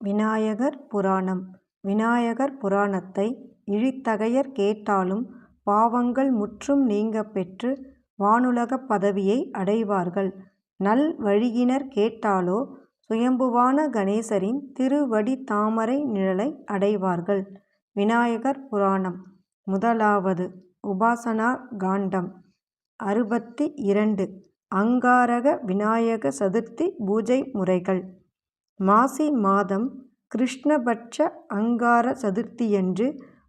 விநாயகர் புராணம். விநாயகர் புராணத்தை இழித்தகையர் கேட்டாலும் பாவங்கள் முற்றும் நீங்கப் பெற்று வானுலகப் பதவியை அடைவார்கள். நல் வழியினர் கேட்டாலோ சுயம்புவான கணேசரின் திருவடித் தாமரை நிழலை அடைவார்கள். விநாயகர் புராணம். முதலாவது உபாசனா காண்டம். 62 அங்காரக விநாயக சதுர்த்தி பூஜை முறைகள். மாசி மாதம் கிருஷ்ணபட்ச அங்கார சதுர்த்தியன்று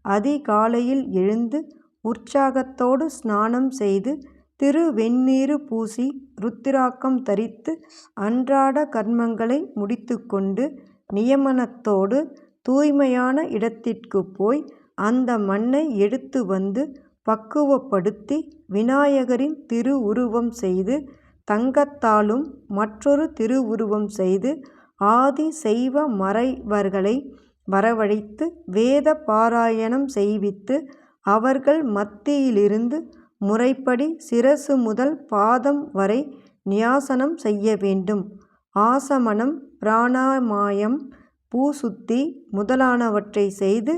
அதிகாலையில் எழுந்து உற்சாகத்தோடு ஸ்நானம் செய்து திருவெண்ணீறு பூசி ருத்திராக்கம் தரித்து அன்றாட கர்மங்களை முடித்துக்கொண்டு நியமனத்தோடு தூய்மையான இடத்திற்குப் போய் அந்த மண்ணை எடுத்து வந்து பக்குவப்படுத்தி விநாயகரின் திருவுருவம் செய்து தங்கத்தாலும் மற்றொரு திருவுருவம் செய்து ஆதி செய்வ மறைவர்களை வரவழைத்து வேத பாராயணம் செய்வித்து அவர்கள் மத்தியிலிருந்து முறைப்படி சிரசு முதல் பாதம் வரை நியாசனம் செய்ய வேண்டும். ஆசமனம் பிராணாயாமம் பூசுத்தி முதலானவற்றை செய்து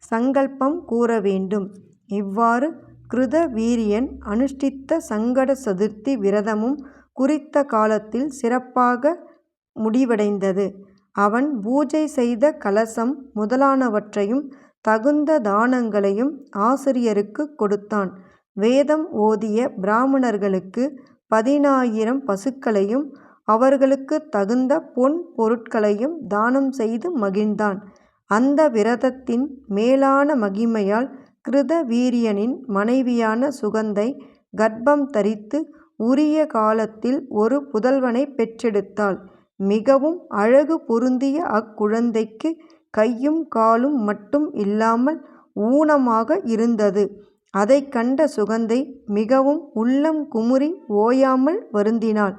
சங்கல்பம் கூற வேண்டும். இவ்வாறு கிருத வீரியன் அனுஷ்டித்த சங்கட சதுர்த்தி விரதமும் குறித்த காலத்தில் சிறப்பாக முடிவடைந்தது. அவன் பூஜை செய்த கலசம் முதலானவற்றையும் தகுந்த தானங்களையும் ஆசிரியருக்கு கொடுத்தான். வேதம் ஓதிய பிராமணர்களுக்கு 10,000 பசுக்களையும் அவர்களுக்கு தகுந்த பொன் பொருட்களையும் தானம் செய்து மகிழ்ந்தான். அந்த விரதத்தின் மேலான மகிமையால் கிருத வீரியனின் மனைவியான சுகந்தை கர்ப்பம் தரித்து உரிய காலத்தில் ஒரு புதல்வனை பெற்றெடுத்தாள். மிகவும் அழகு பொருந்திய அக்குழந்தைக்கு கையும் காலும் மட்டும் இல்லாமல் ஊனமாக இருந்தது. அதைக் கண்ட சுகந்தை மிகவும் உள்ளம் குமுறி ஓயாமல் வருந்தினாள்.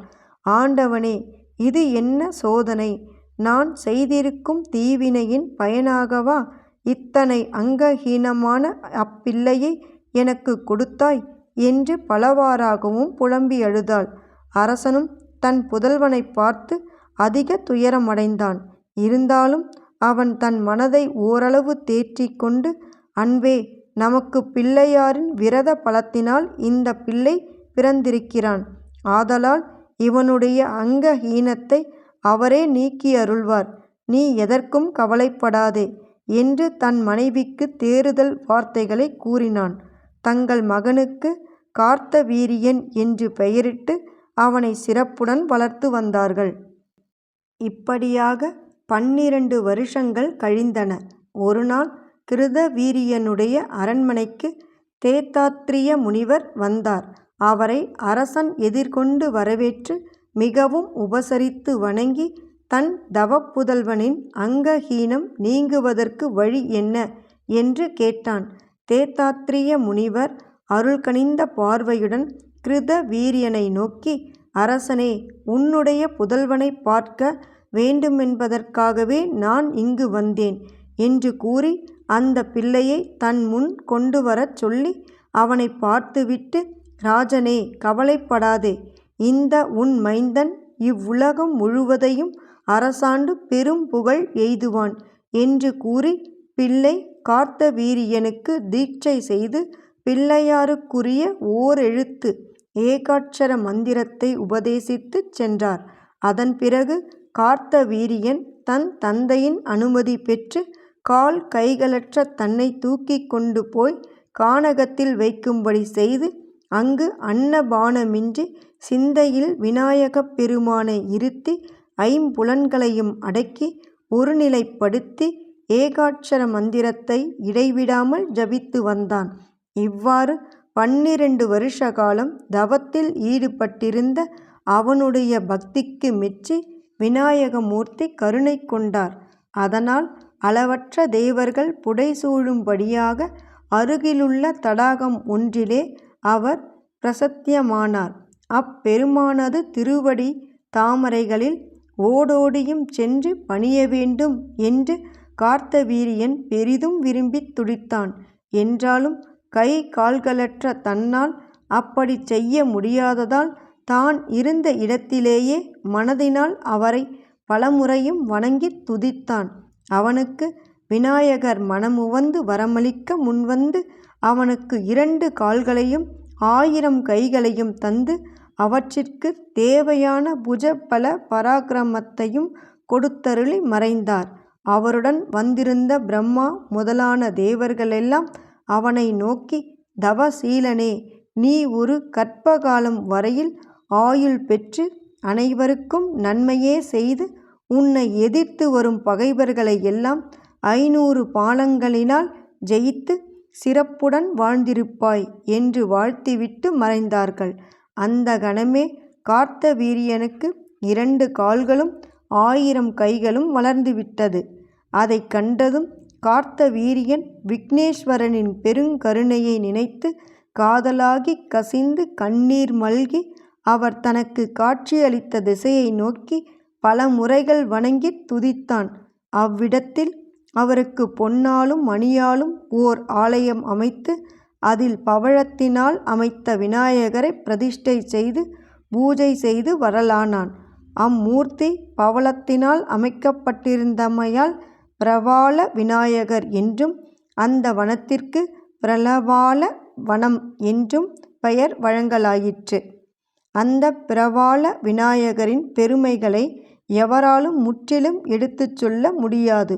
ஆண்டவனே, இது என்ன சோதனை? நான் செய்திருக்கும் தீவினையின் பயனாகவா இத்தனை அங்கஹீனமான அப்பிள்ளையை எனக்கு கொடுத்தாய் என்று பலவாறாகவும் புலம்பி அழுதாள். அரசனும் தன் புதல்வனை பார்த்து அதிக துயரமடைந்தான். இருந்தாலும் அவன் தன் மனதை ஓரளவு தேற்றிக் கொண்டு, அன்பே, நமக்கு பிள்ளையாரின் விரத பலத்தினால் இந்த பிள்ளை பிறந்திருக்கிறான். ஆதலால் இவனுடைய அங்கஹீனத்தை அவரே நீக்கி அருள்வார். நீ எதற்கும் கவலைப்படாதே என்று தன் மனைவிக்கு தேறுதல் வார்த்தைகளை கூறினான். தங்கள் மகனுக்கு கார்த்தவீரியன் என்று பெயரிட்டு அவனை சிறப்புடன் வளர்த்து வந்தார்கள். இப்படியாக 12 வருஷங்கள் கழிந்தன. ஒருநாள் கிருதவீரியனுடைய அரண்மனைக்கு தேத்தாத்ரிய முனிவர் வந்தார். அவரை அரசன் எதிர்கொண்டு வரவேற்று மிகவும் உபசரித்து வணங்கி தன் தவப்புதல்வனின் அங்கஹீனம் நீங்குவதற்கு வழி என்ன என்று கேட்டான். தேத்தாத்ரிய முனிவர் அருள்கனிந்த பார்வையுடன் கிருதவீரியனை நோக்கி, அரசனே, உன்னுடைய புதல்வனை பார்க்க வேண்டுமென்பதற்காகவே நான் இங்கு வந்தேன் என்று கூறி அந்த பிள்ளையை தன் முன் கொண்டு வரச் சொல்லி அவனை பார்த்துவிட்டு, ராஜனே, கவலைப்படாதே, இந்த உன் மைந்தன் இவ்வுலகம் முழுவதையும் அரசாண்டு பெரும் புகழ் எய்துவான் என்று கூறி பிள்ளை கார்த்தவீரியனுக்கு தீட்சை செய்து பிள்ளையாருக்குரிய ஓரெழுத்து ஏகாட்சர மந்திரத்தை உபதேசித்துச் சென்றார். அதன் பிறகு கார்த்தவீரியன் தன் தந்தையின் அனுமதி பெற்று கால் கைகளற்ற தன்னை தூக்கி கொண்டு போய் கானகத்தில் வைக்கும்படி செய்து அங்கு அன்னபானமின்றி சிந்தையில் விநாயகப் பெருமானை இருத்தி ஐம்புலன்களையும் அடக்கி ஒருநிலைப்படுத்தி ஏகாட்சர மந்திரத்தை இடைவிடாமல் ஜபித்து வந்தான். இவ்வாறு 12 வருஷ காலம் தவத்தில் ஈடுபட்டிருந்த அவனுடைய பக்திக்கு மெச்சி விநாயகமூர்த்தி கருணை கொண்டார். அதனால் அளவற்ற தேவர்கள் புடைசூழும்படியாக அருகிலுள்ள தடாகம் ஒன்றிலே அவர் பிரசத்தியமானார். அப்பெருமானது திருவடி தாமரைகளில் ஓடோடியும் சென்று பணிய வேண்டும் என்று கார்த்தவீரியன் பெரிதும் விரும்பித் துடித்தான். என்றாலும் கை கால்களற்ற தன்னால் அப்படி செய்ய முடியாததால் தான் இருந்த இடத்திலேயே மனதினால் அவரை பலமுறையும் வணங்கித் துதித்தான். அவனுக்கு விநாயகர் மனமுவந்து வரமளிக்க முன்வந்து அவனுக்கு 2 கால்களையும் 1000 கைகளையும் தந்து அவற்றிற்குத் தேவையான புஜ பல பராக்கிரமத்தையும் கொடுத்தருளி மறைந்தார். அவருடன் வந்திருந்த பிரம்மா முதலான தேவர்களெல்லாம் அவனை நோக்கி, தவசீலனே, நீ ஒரு கற்பகாலம் வரையில் ஆயுள் பெற்று அனைவருக்கும் நன்மையே செய்து உன்னை எதிர்த்து வரும் பகைவர்களை எல்லாம் 500 பாலங்களினால் ஜெயித்து சிறப்புடன் வாழ்ந்திருப்பாய் என்று வாழ்த்திவிட்டு மறைந்தார்கள். அந்த கணமே கார்த்தவீரியனுக்கு 2 கால்களும் 1000 கைகளும் வளர்ந்துவிட்டது. அதைக் கண்டதும் கார்த்தவீரியன் விக்னேஸ்வரனின் பெருங்கருணையை நினைத்து காதலாகிக் கசிந்து கண்ணீர் மல்கி அவர் தனக்கு காட்சியளித்த திசையை நோக்கி பல முறைகள் வணங்கித் துதித்தான். அவ்விடத்தில் அவருக்கு பொன்னாலும் மணியாலும் ஓர் ஆலயம் அமைத்து அதில் பவழத்தினால் அமைத்த விநாயகரை பிரதிஷ்டை செய்து பூஜை செய்து வரலானான். அம்மூர்த்தி பவளத்தினால் அமைக்கப்பட்டிருந்தமையால் பிரவாள விநாயகர் என்றும் அந்த வனத்திற்கு பிரலவாள வனம் என்றும் பெயர் வழங்கலாயிற்று. அந்த பிரவாள விநாயகரின் பெருமைகளை எவராலும் முற்றிலும் எடுத்துச் சொல்ல முடியாது.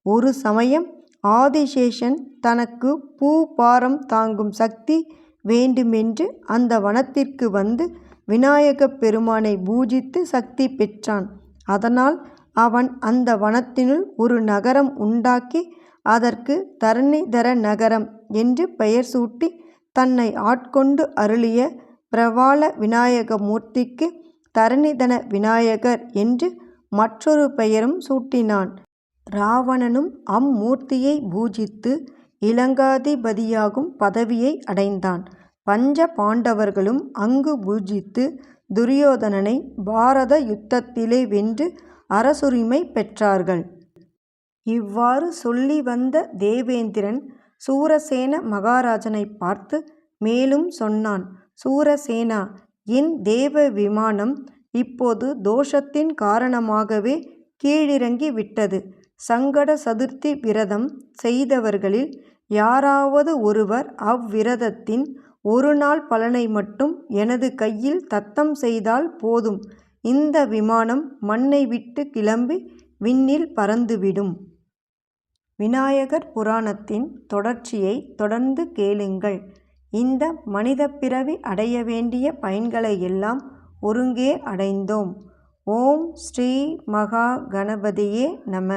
ஒரு சமயம் ஆதிசேஷன் தனக்கு பூபாரம் தாங்கும் சக்தி வேண்டுமென்று அந்த வனத்திற்கு வந்து விநாயகப் பெருமானை பூஜித்து சக்தி பெற்றான். அதனால் அவன் அந்த வனத்தினுள் ஒரு நகரம் உண்டாக்கி அதற்கு தரணிதர நகரம் என்று பெயர் சூட்டி தன்னை ஆட்கொண்டு அருளிய பிரவாள விநாயக மூர்த்திக்கு தரணிதன விநாயகர் என்று மற்றொரு பெயரும் சூட்டினான். ராவணனும் அம்மூர்த்தியை பூஜித்து இலங்காதிபதியாகும் பதவியை அடைந்தான். பஞ்ச பாண்டவர்களும் அங்கு பூஜித்து துரியோதனனை பாரத யுத்தத்திலே வென்று அரசுரிமை பெற்றார்கள். இவ்வாறு சொல்லி வந்த தேவேந்திரன் சூரசேன மகாராஜனை பார்த்து மேலும் சொன்னான். சூரசேனா, என் தேவ விமானம் இப்போது தோஷத்தின் காரணமாகவே கீழிறங்கி விட்டது. சங்கட சதுர்த்தி விரதம் செய்தவர்களில் யாராவது ஒருவர் அவ்விரதத்தின் ஒரு நாள் பலனை மட்டும் எனது கையில் தத்தம் செய்தால் போதும். இந்த விமானம் மண்ணை விட்டு கிளம்பி விண்ணில் பறந்துவிடும். விநாயகர் புராணத்தின் தொடர்ச்சியை தொடர்ந்து கேளுங்கள். இந்த மனித பிறவி அடைய வேண்டிய பயன்களை எல்லாம் ஒருங்கே அடைந்தோம். ஓம் ஸ்ரீ மகா கணபதியே நம.